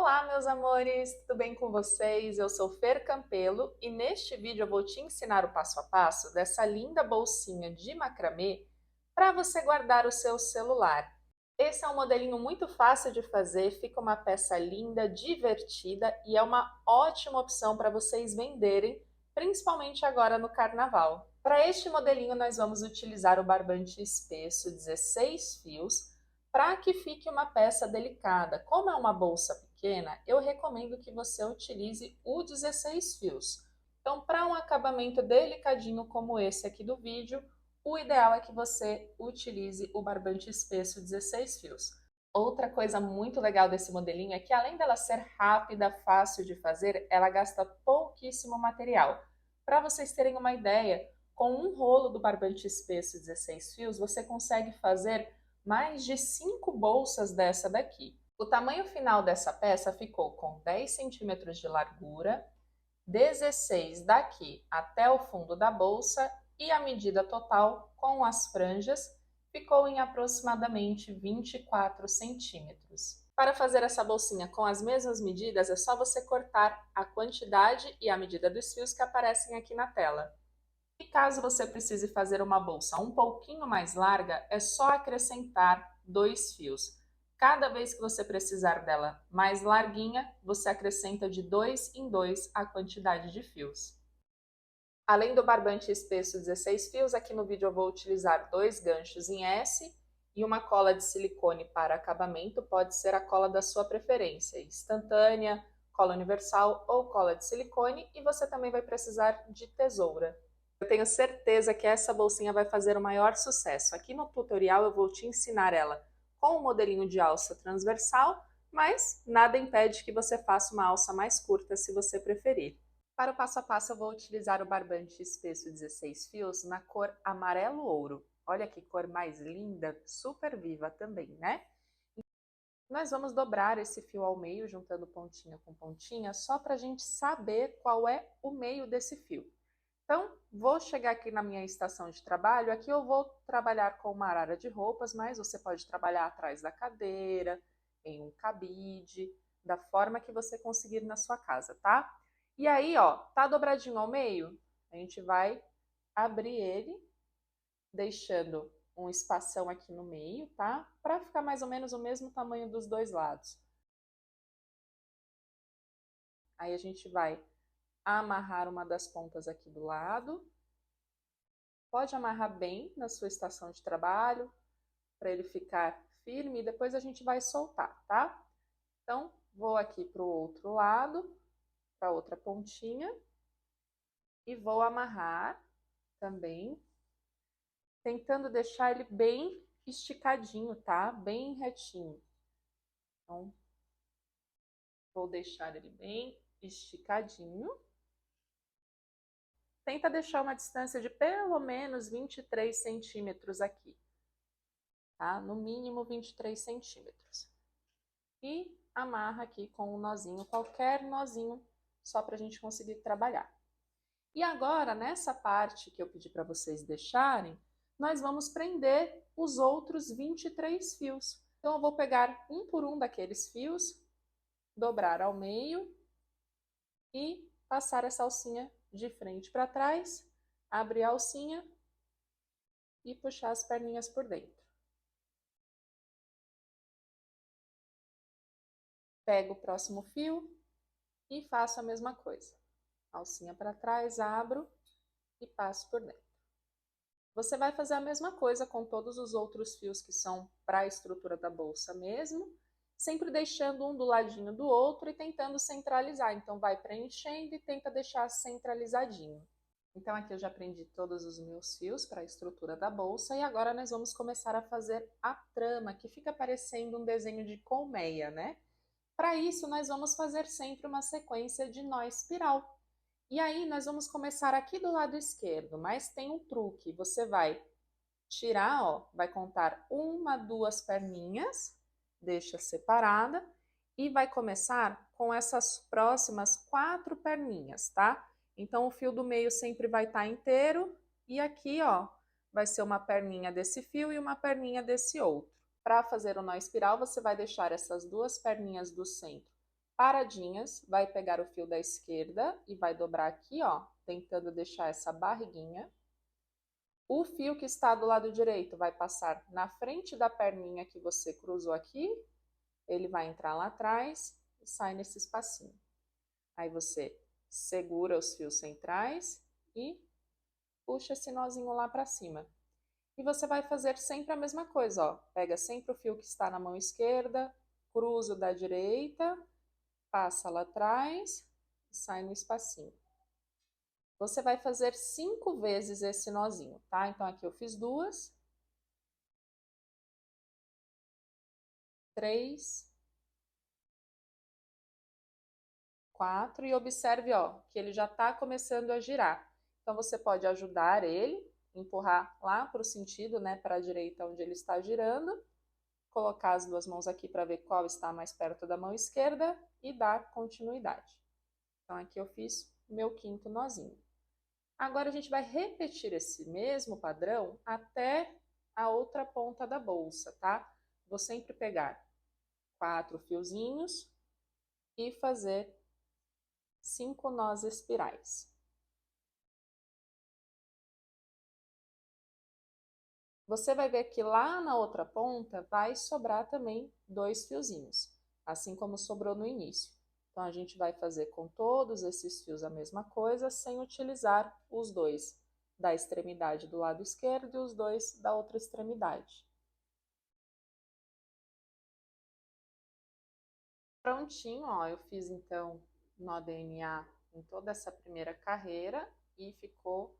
Olá, meus amores, tudo bem com vocês? Eu sou Fer Campelo e neste vídeo eu vou te ensinar o passo a passo dessa linda bolsinha de macramê para você guardar o seu celular. Esse é um modelinho muito fácil de fazer, fica uma peça linda, divertida e é uma ótima opção para vocês venderem, principalmente agora no carnaval. Para este modelinho nós vamos utilizar o barbante espesso 16 fios, para que fique uma peça delicada. Como é uma bolsa pequena, eu recomendo que você utilize o 16 fios. Então, para um acabamento delicadinho como esse aqui do vídeo, o ideal é que você utilize o barbante espesso 16 fios. Outra coisa muito legal desse modelinho é que, além dela ser rápida, fácil de fazer, ela gasta pouquíssimo material. Para vocês terem uma ideia, com um rolo do barbante espesso 16 fios, você consegue fazer mais de 5 bolsas dessa daqui. O tamanho final dessa peça ficou com 10 centímetros de largura, 16 daqui até o fundo da bolsa e a medida total com as franjas ficou em aproximadamente 24 centímetros. Para fazer essa bolsinha com as mesmas medidas, é só você cortar a quantidade e a medida dos fios que aparecem aqui na tela. E caso você precise fazer uma bolsa um pouquinho mais larga, é só acrescentar 2 fios. Cada vez que você precisar dela mais larguinha, você acrescenta de 2 em 2 a quantidade de fios. Além do barbante espesso 16 fios, aqui no vídeo eu vou utilizar 2 ganchos em S e uma cola de silicone para acabamento, pode ser a cola da sua preferência, instantânea, cola universal ou cola de silicone, e você também vai precisar de tesoura. Eu tenho certeza que essa bolsinha vai fazer o maior sucesso. Aqui no tutorial eu vou te ensinar ela com o modelinho de alça transversal, mas nada impede que você faça uma alça mais curta se você preferir. Para o passo a passo eu vou utilizar o barbante espesso 16 fios na cor amarelo ouro. Olha que cor mais linda, super viva também, né? Nós vamos dobrar esse fio ao meio, juntando pontinha com pontinha, só para a gente saber qual é o meio desse fio. Então, vou chegar aqui na minha estação de trabalho, aqui eu vou trabalhar com uma arara de roupas, mas você pode trabalhar atrás da cadeira, em um cabide, da forma que você conseguir na sua casa, tá? E aí, ó, tá dobradinho ao meio? A gente vai abrir ele, deixando um espação aqui no meio, tá? Para ficar mais ou menos o mesmo tamanho dos dois lados. Aí a gente vai amarrar uma das pontas aqui do lado. Pode amarrar bem na sua estação de trabalho, para ele ficar firme, e depois a gente vai soltar, tá? Então, vou aqui para o outro lado, para a outra pontinha, e vou amarrar também, tentando deixar ele bem esticadinho, tá? Bem retinho. Então, vou deixar ele bem esticadinho. Tenta deixar uma distância de pelo menos 23 centímetros aqui, tá? No mínimo 23 centímetros. E amarra aqui com um nozinho, qualquer nozinho, só para a gente conseguir trabalhar. E agora, nessa parte que eu pedi para vocês deixarem, nós vamos prender os outros 23 fios. Então, eu vou pegar um por um daqueles fios, dobrar ao meio e passar essa alcinha de frente para trás, abrir a alcinha e puxar as perninhas por dentro. Pego o próximo fio e faço a mesma coisa. Alcinha para trás, abro e passo por dentro. Você vai fazer a mesma coisa com todos os outros fios que são para a estrutura da bolsa mesmo, sempre deixando um do ladinho do outro e tentando centralizar. Então, vai preenchendo e tenta deixar centralizadinho. Então, aqui eu já prendi todos os meus fios para a estrutura da bolsa e agora nós vamos começar a fazer a trama, que fica parecendo um desenho de colmeia, né? Para isso, nós vamos fazer sempre uma sequência de nó espiral. E aí, nós vamos começar aqui do lado esquerdo, mas tem um truque. Você vai tirar, ó, vai contar uma, duas perninhas, deixa separada, e vai começar com essas próximas 4 perninhas, tá? Então, o fio do meio sempre vai estar inteiro, e aqui, ó, vai ser uma perninha desse fio e uma perninha desse outro. Para fazer o nó espiral, você vai deixar essas 2 perninhas do centro paradinhas, vai pegar o fio da esquerda e vai dobrar aqui, ó, tentando deixar essa barriguinha. O fio que está do lado direito vai passar na frente da perninha que você cruzou aqui, ele vai entrar lá atrás e sai nesse espacinho. Aí você segura os fios centrais e puxa esse nozinho lá para cima. E você vai fazer sempre a mesma coisa, ó. Pega sempre o fio que está na mão esquerda, cruza o da direita, passa lá atrás e sai no espacinho. Você vai fazer 5 vezes esse nozinho, tá? Então, aqui eu fiz 2, 3, 4 e observe, ó, que ele já tá começando a girar. Então, você pode ajudar ele, empurrar lá para o sentido, né, para a direita onde ele está girando, colocar as duas mãos aqui para ver qual está mais perto da mão esquerda e dar continuidade. Então, aqui eu fiz meu 5º nozinho. Agora, a gente vai repetir esse mesmo padrão até a outra ponta da bolsa, tá? Vou sempre pegar 4 fiozinhos e fazer 5 nós espirais. Você vai ver que lá na outra ponta vai sobrar também 2 fiozinhos, assim como sobrou no início. Então, a gente vai fazer com todos esses fios a mesma coisa, sem utilizar os 2 da extremidade do lado esquerdo e os 2 da outra extremidade. Prontinho, ó, eu fiz então nó DNA em toda essa primeira carreira e ficou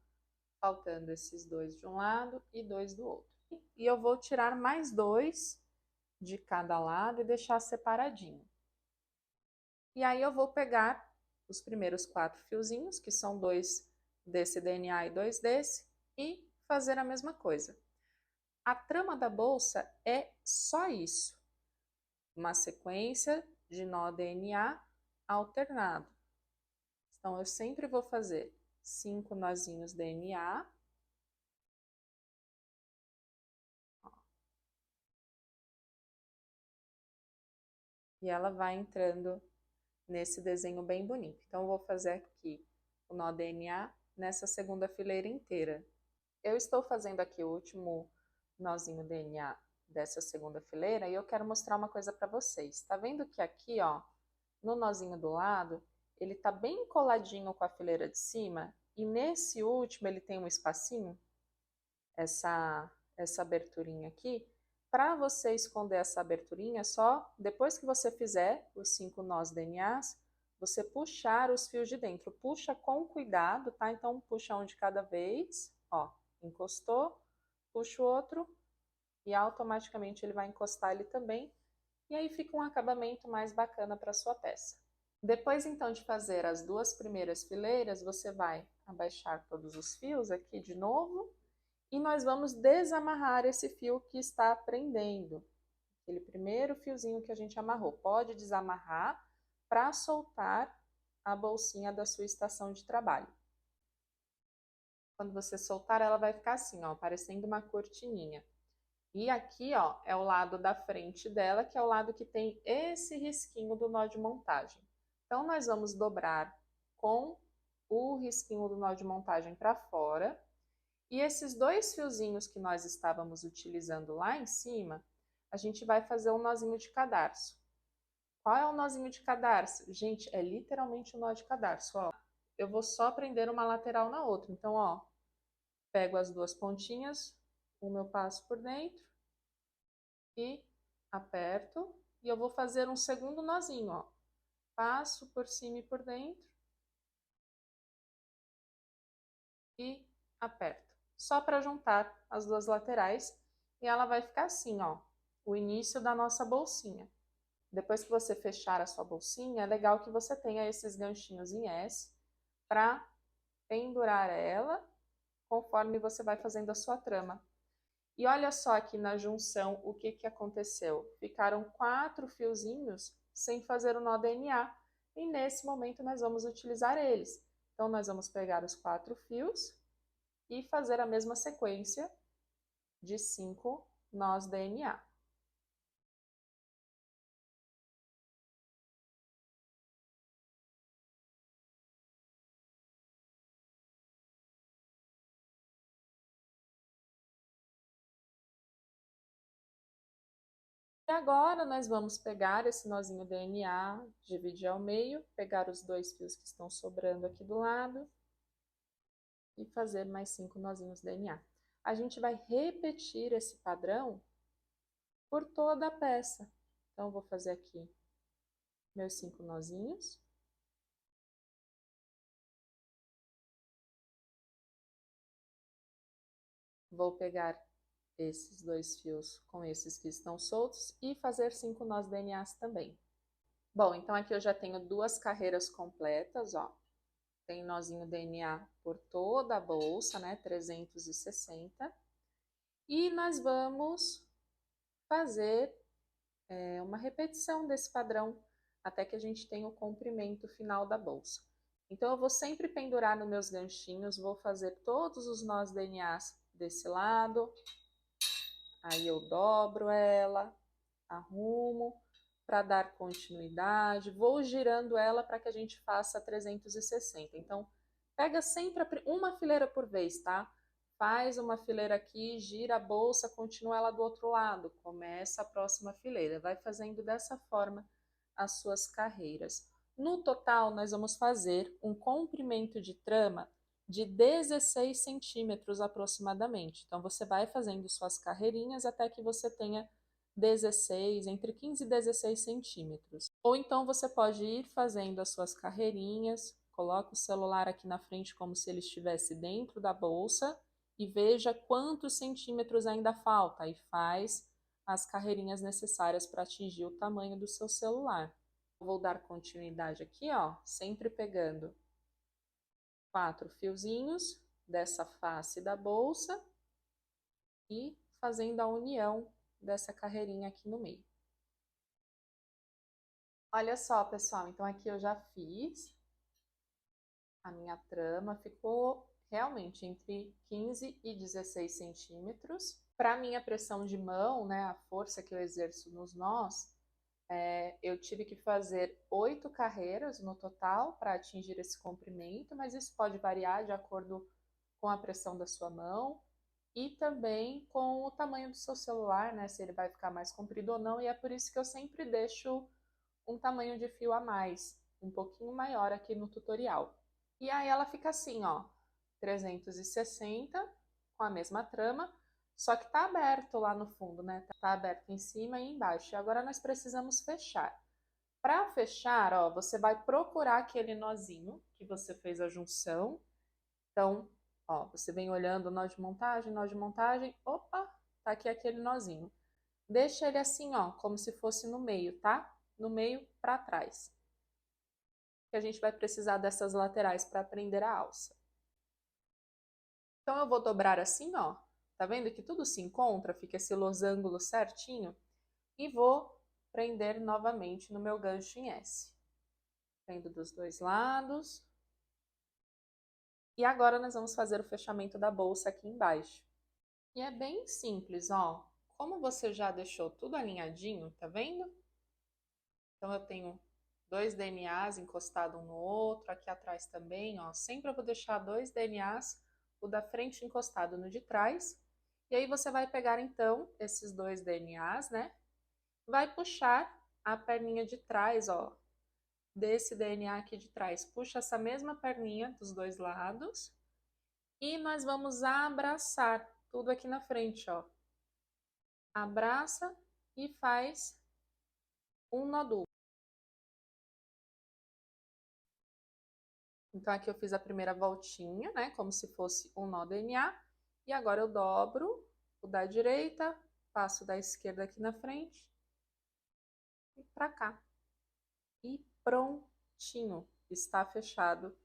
faltando esses 2 de um lado e 2 do outro. E eu vou tirar mais 2 de cada lado e deixar separadinho. E aí eu vou pegar os primeiros 4 fiozinhos, que são 2 desse DNA e 2 desse, e fazer a mesma coisa. A trama da bolsa é só isso, uma sequência de nó DNA alternado. Então, eu sempre vou fazer 5 nozinhos DNA. E ela vai entrando nesse desenho bem bonito. Então, eu vou fazer aqui o nó DNA nessa segunda fileira inteira. Eu estou fazendo aqui o último nozinho DNA dessa segunda fileira e eu quero mostrar uma coisa para vocês. Tá vendo que aqui, ó, no nozinho do lado, ele tá bem coladinho com a fileira de cima e nesse último ele tem um espacinho, essa aberturinha aqui. Para você esconder essa aberturinha, só depois que você fizer os 5 nós DNAs, você puxar os fios de dentro. Puxa com cuidado, tá? Então, puxa um de cada vez, ó, encostou, puxa o outro e automaticamente ele vai encostar ele também. E aí fica um acabamento mais bacana para sua peça. Depois, então, de fazer as 2 primeiras fileiras, você vai abaixar todos os fios aqui de novo e nós vamos desamarrar esse fio que está prendendo. Aquele primeiro fiozinho que a gente amarrou. Pode desamarrar para soltar a bolsinha da sua estação de trabalho. Quando você soltar, ela vai ficar assim, ó, parecendo uma cortininha. E aqui, ó, é o lado da frente dela, que é o lado que tem esse risquinho do nó de montagem. Então, nós vamos dobrar com o risquinho do nó de montagem para fora. E esses 2 fiozinhos que nós estávamos utilizando lá em cima, a gente vai fazer um nozinho de cadarço. Qual é o nozinho de cadarço? Gente, é literalmente um nó de cadarço, ó. Eu vou só prender uma lateral na outra. Então, ó, pego as 2 pontinhas, uma eu passo por dentro e aperto. E eu vou fazer um segundo nozinho, ó. Passo por cima e por dentro e aperto. Só para juntar as 2 laterais e ela vai ficar assim, ó, o início da nossa bolsinha. Depois que você fechar a sua bolsinha, é legal que você tenha esses ganchinhos em S para pendurar ela conforme você vai fazendo a sua trama. E olha só aqui na junção o que aconteceu. Ficaram 4 fiozinhos sem fazer o nó DNA e nesse momento nós vamos utilizar eles. Então, nós vamos pegar os 4 fios e fazer a mesma sequência de 5 nós DNA. E agora nós vamos pegar esse nozinho DNA, dividir ao meio, pegar os 2 fios que estão sobrando aqui do lado e fazer mais 5 nozinhos DNA. A gente vai repetir esse padrão por toda a peça. Então, eu vou fazer aqui meus 5 nozinhos. Vou pegar esses 2 fios com esses que estão soltos e fazer 5 nós DNAs também. Bom, então aqui eu já tenho 2 carreiras completas, ó. Tem nozinho DNA por toda a bolsa, né, 360. E nós vamos fazer uma repetição desse padrão até que a gente tenha o comprimento final da bolsa. Então, eu vou sempre pendurar nos meus ganchinhos, vou fazer todos os nós DNAs desse lado, aí eu dobro ela, arrumo para dar continuidade, vou girando ela para que a gente faça 360. Então, pega sempre uma fileira por vez, tá? Faz uma fileira aqui, gira a bolsa, continua ela do outro lado, começa a próxima fileira. Vai fazendo dessa forma as suas carreiras. No total, nós vamos fazer um comprimento de trama de 16 centímetros aproximadamente. Então, você vai fazendo suas carreirinhas até que você tenha 16, entre 15 e 16 centímetros. Ou então você pode ir fazendo as suas carreirinhas, coloca o celular aqui na frente como se ele estivesse dentro da bolsa e veja quantos centímetros ainda falta e faz as carreirinhas necessárias para atingir o tamanho do seu celular. Vou dar continuidade aqui, ó, sempre pegando 4 fiozinhos dessa face da bolsa e fazendo a união dessa carreirinha aqui no meio. Olha só, pessoal, então aqui eu já fiz a minha trama, ficou realmente entre 15 e 16 centímetros. Para minha pressão de mão, né, a força que eu exerço nos nós, eu tive que fazer 8 carreiras no total para atingir esse comprimento, mas isso pode variar de acordo com a pressão da sua mão e também com o tamanho do seu celular, né, se ele vai ficar mais comprido ou não, e é por isso que eu sempre deixo um tamanho de fio a mais, um pouquinho maior aqui no tutorial. E aí ela fica assim, ó, 360 com a mesma trama, só que tá aberto lá no fundo, né? Tá aberto em cima e embaixo. E agora nós precisamos fechar. Para fechar, ó, você vai procurar aquele nozinho que você fez a junção. Então, ó, você vem olhando o nó de montagem, opa, tá aqui aquele nozinho. Deixa ele assim, ó, como se fosse no meio, tá? No meio para trás. Que a gente vai precisar dessas laterais para prender a alça. Então, eu vou dobrar assim, ó. Tá vendo que tudo se encontra? Fica esse losango certinho. E vou prender novamente no meu gancho em S. Prendo dos 2 lados. E agora nós vamos fazer o fechamento da bolsa aqui embaixo. E é bem simples, ó. Como você já deixou tudo alinhadinho, tá vendo? Então, eu tenho 2 DNAs encostados um no outro, aqui atrás também, ó. Sempre eu vou deixar 2 DNAs, o da frente encostado no de trás. E aí você vai pegar, então, esses 2 DNAs, né? Vai puxar a perninha de trás, ó, desse DNA aqui de trás. Puxa essa mesma perninha dos 2 lados. E nós vamos abraçar tudo aqui na frente, ó. Abraça e faz um nó duplo. Então, aqui eu fiz a primeira voltinha, né? Como se fosse um nó DNA. E agora eu dobro o da direita, passo o da esquerda aqui na frente e pra cá. E prontinho, está fechado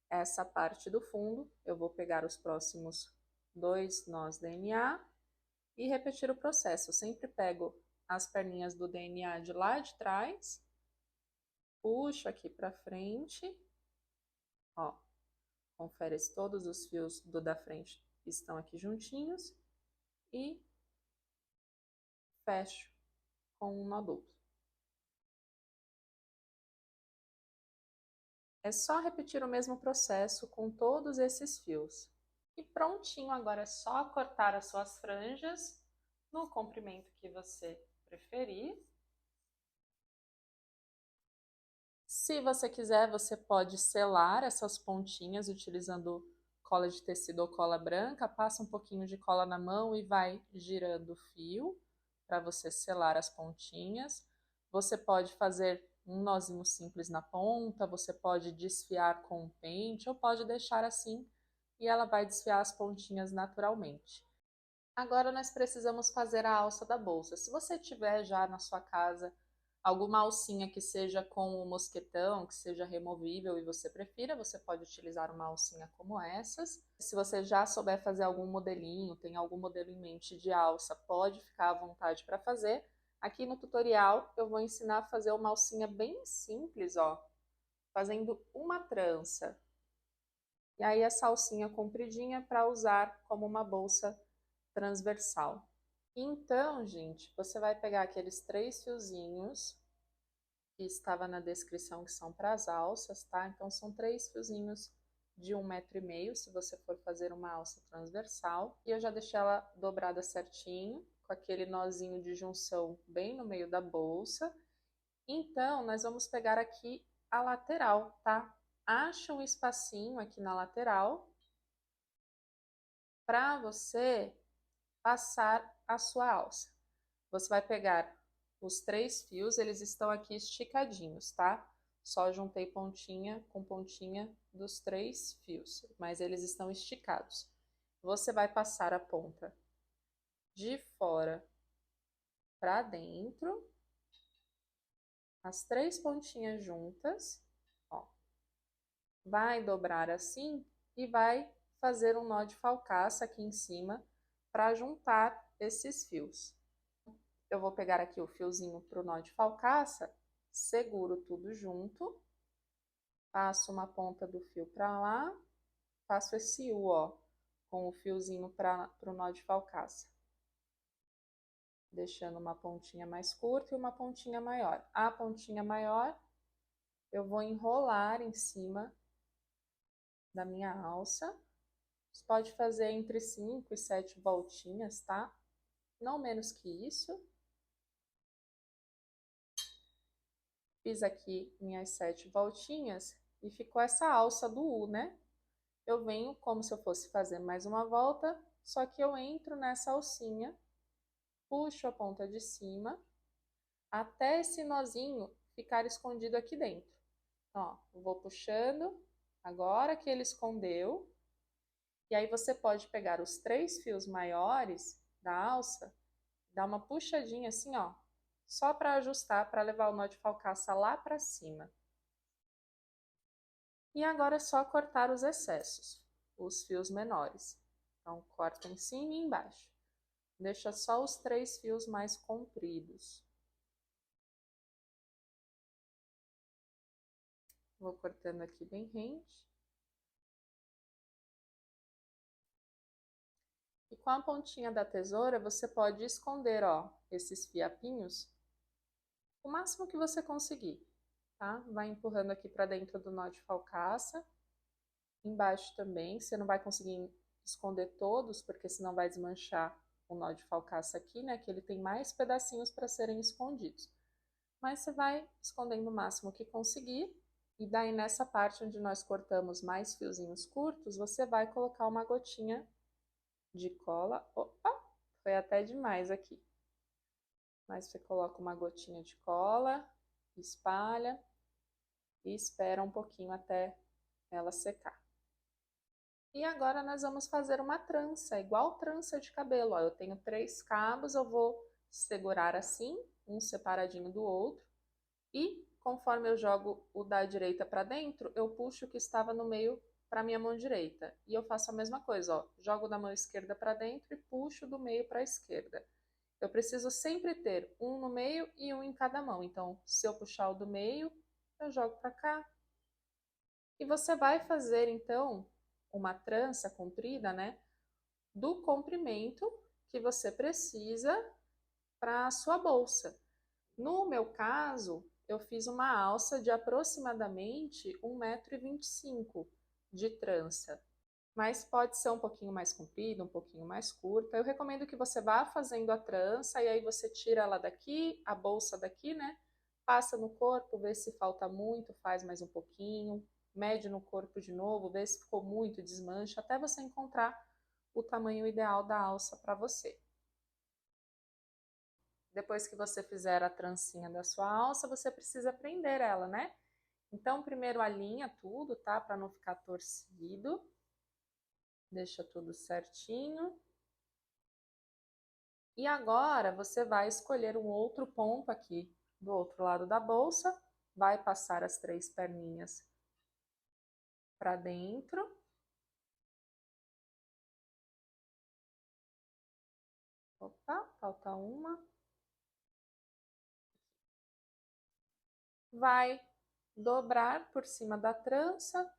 essa parte do fundo. Eu vou pegar os próximos 2 nós DNA e repetir o processo. Eu sempre pego as perninhas do DNA de lá de trás, puxo aqui pra frente, ó, confere se todos os fios do da frente estão aqui juntinhos e fecho com um nó duplo. É só repetir o mesmo processo com todos esses fios. E prontinho, agora é só cortar as suas franjas no comprimento que você preferir. Se você quiser, você pode selar essas pontinhas utilizando cola de tecido ou cola branca, passa um pouquinho de cola na mão e vai girando o fio para você selar as pontinhas. Você pode fazer um nozinho simples na ponta, você pode desfiar com um pente ou pode deixar assim e ela vai desfiar as pontinhas naturalmente. Agora nós precisamos fazer a alça da bolsa. Se você tiver já na sua casa alguma alcinha que seja com o mosquetão, que seja removível e você prefira, você pode utilizar uma alcinha como essas. Se você já souber fazer algum modelinho, tem algum modelo em mente de alça, pode ficar à vontade para fazer. Aqui no tutorial eu vou ensinar a fazer uma alcinha bem simples, ó, fazendo uma trança. E aí essa alcinha compridinha para usar como uma bolsa transversal. Então, gente, você vai pegar aqueles 3 fiozinhos que estava na descrição que são para as alças, tá? Então são 3 fiozinhos de 1,5 m se você for fazer uma alça transversal. E eu já deixei ela dobrada certinho, com aquele nozinho de junção bem no meio da bolsa. Então, nós vamos pegar aqui a lateral, tá? Acha um espacinho aqui na lateral para você passar a sua alça. Você vai pegar os 3 fios, eles estão aqui esticadinhos, tá? Só juntei pontinha com pontinha dos 3 fios, mas eles estão esticados. Você vai passar a ponta de fora para dentro, as 3 pontinhas juntas, ó. Vai dobrar assim e vai fazer um nó de falcaça aqui em cima para juntar esses fios. Eu vou pegar aqui o fiozinho para o nó de falcaça, seguro tudo junto, passo uma ponta do fio para lá, faço esse U, ó, com o fiozinho para o nó de falcaça. Deixando uma pontinha mais curta e uma pontinha maior. A pontinha maior eu vou enrolar em cima da minha alça. Você pode fazer entre 5 e 7 voltinhas, tá? Não menos que isso. Fiz aqui minhas 7 voltinhas e ficou essa alça do U, né? Eu venho como se eu fosse fazer mais uma volta, só que eu entro nessa alcinha, puxo a ponta de cima, até esse nozinho ficar escondido aqui dentro. Ó, vou puxando, agora que ele escondeu, e aí você pode pegar os 3 fios maiores da alça, dar uma puxadinha assim, ó, só para ajustar, para levar o nó de falcaça lá para cima. E agora é só cortar os excessos, os fios menores. Então, corta em cima e embaixo. Deixa só os 3 fios mais compridos. Vou cortando aqui bem rente. E com a pontinha da tesoura, você pode esconder, ó, esses fiapinhos o máximo que você conseguir, tá? Vai empurrando aqui para dentro do nó de falcaça. Embaixo também, você não vai conseguir esconder todos, porque senão vai desmanchar o nó de falcaça aqui, né? Que ele tem mais pedacinhos para serem escondidos. Mas você vai escondendo o máximo que conseguir. E daí nessa parte onde nós cortamos mais fiozinhos curtos, você vai colocar uma gotinha de cola. Opa, foi até demais aqui. Mas você coloca uma gotinha de cola, espalha e espera um pouquinho até ela secar. E agora nós vamos fazer uma trança, igual trança de cabelo. Ó, eu tenho 3 cabos, eu vou segurar assim, um separadinho do outro. E conforme eu jogo o da direita para dentro, eu puxo o que estava no meio para minha mão direita. E eu faço a mesma coisa, ó, jogo da mão esquerda para dentro e puxo do meio para a esquerda. Eu preciso sempre ter um no meio e um em cada mão. Então, se eu puxar o do meio, eu jogo para cá. E você vai fazer, então, uma trança comprida, né, do comprimento que você precisa para a sua bolsa. No meu caso, eu fiz uma alça de aproximadamente 1,25 m de trança. mas pode ser um pouquinho mais comprida, um pouquinho mais curta. Eu recomendo que você vá fazendo a trança e aí você tira ela daqui, a bolsa daqui, né? Passa no corpo, vê se falta muito, faz mais um pouquinho, mede no corpo de novo, vê se ficou muito, desmancha, até você encontrar o tamanho ideal da alça para você. Depois que você fizer a trancinha da sua alça, você precisa prender ela, né? Então, primeiro alinha tudo, tá? Para não ficar torcido. Deixa tudo certinho. E agora você vai escolher um outro ponto aqui do outro lado da bolsa, vai passar as 3 perninhas para dentro. Opa, falta uma. Vai dobrar por cima da trança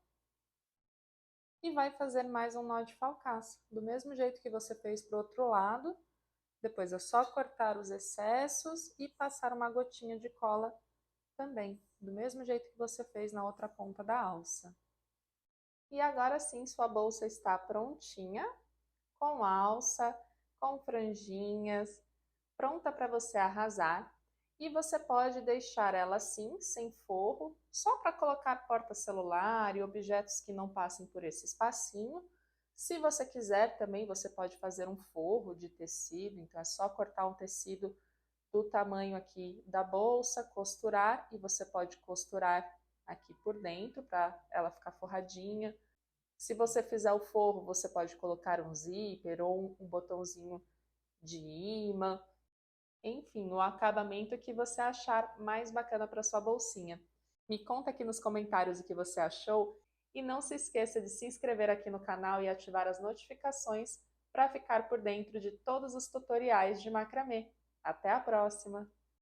e vai fazer mais um nó de falcaça. Do mesmo jeito que você fez para o outro lado, depois é só cortar os excessos e passar uma gotinha de cola também, do mesmo jeito que você fez na outra ponta da alça. E agora sim, sua bolsa está prontinha, com alça, com franjinhas, pronta para você arrasar. E você pode deixar ela assim, sem forro, só para colocar porta-celular e objetos que não passem por esse espacinho. Se você quiser também, você pode fazer um forro de tecido, então é só cortar um tecido do tamanho aqui da bolsa, costurar, e você pode costurar aqui por dentro para ela ficar forradinha. Se você fizer o forro, você pode colocar um zíper ou um botãozinho de imã. Enfim, o acabamento que você achar mais bacana para sua bolsinha. Me conta aqui nos comentários o que você achou e não se esqueça de se inscrever aqui no canal e ativar as notificações para ficar por dentro de todos os tutoriais de macramê. Até a próxima!